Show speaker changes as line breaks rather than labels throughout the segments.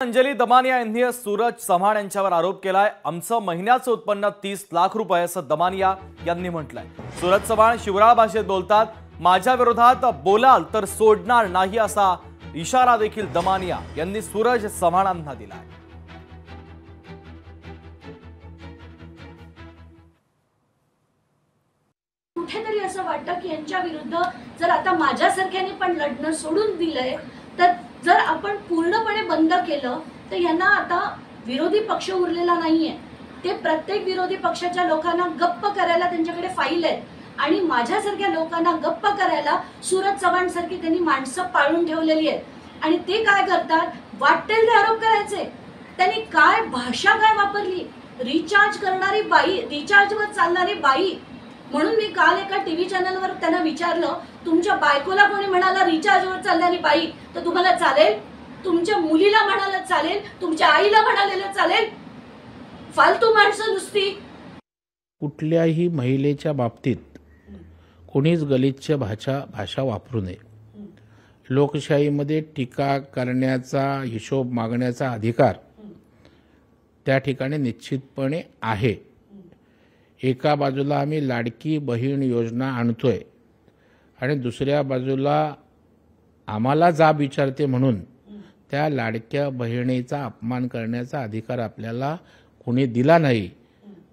अंजली दमानिया यांनी सूरज चव्हाण यांच्यावर आरोप केलाय। आमचं महिन्याचं उत्पन्न 30 लाख रुपये असं दमानिया यांनी म्हटलंय। सूरज चव्हाण शिवराळ भाषेत बोलतात। माझ्या विरोधात बोलाल तर सोडणार नाही असा इशारा देखील दमानिया यांनी सूरज चव्हाणांना दिलाय।
कुठेतरी असं वाटतं की यांच्या विरुद्ध जर आता माझ्यासारख्याने पण लढणं सोडून दिलंय तर जर आपण पूर्णपणे बंद केलं तर यांना आता विरोधी पक्ष उरलेला नाहीये। ते प्रत्येक विरोधी पक्षाच्या लोकांना गप्प करायला त्यांच्याकडे फाईल आहे आणि माझ्यासारख्या लोकांना गप्प करायला सूरज चव्हाण सारखी त्यांनी माणसं पाळून ठेवलेली आहेत। आणि ते काय करतात, वाटेल ते आरोप करायचे। त्यांनी काय भाषा काय वापरली, रिचार्ज करणारी बाई, रिचार्जवर चालणारी बाई। म्हणून मी काल एका टीव्ही चॅनलवर त्यांना विचारलं, तुमच्या बायकोला कोणी म्हणाला रिचार्जवर चालणारी बाई तर तुम्हाला चालेल? तुमच्या मुलीला म्हणाला चालेल? तुमच्या आईला म्हणालेलं चालेल? फालतू माणसं नुसती।
कुठल्याही महिलेच्या बाबतीत कोणीच गलिच्छ भाषा वापरू नये। लोकशाहीमध्ये टीका करण्याचा, हिशोब मागण्याचा अधिकार त्या ठिकाणी निश्चितपणे आहे। एका बाजूला आम्ही लाडकी बहीण योजना आणतोय आणि दुसऱ्या बाजूला आम्हाला जाब विचारते म्हणून त्या लाडक्या बहिणीचा अपमान करण्याचा अधिकार आपल्याला कोणी दिला नाही।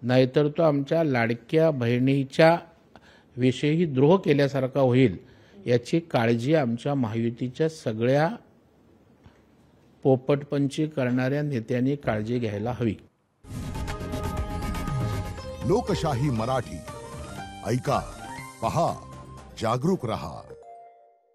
नाहीतर तो आमच्या लाडक्या बहिणीच्या विषयी द्रोह केल्यासारखा होईल, याची काळजी आमच्या महायुतीच्या सगळ्या पोपटपंची करणाऱ्या नेत्यांनी काळजी घ्यायला हवी।
लोकशाही मराठी ऐका, पहा, जागरूक रहा।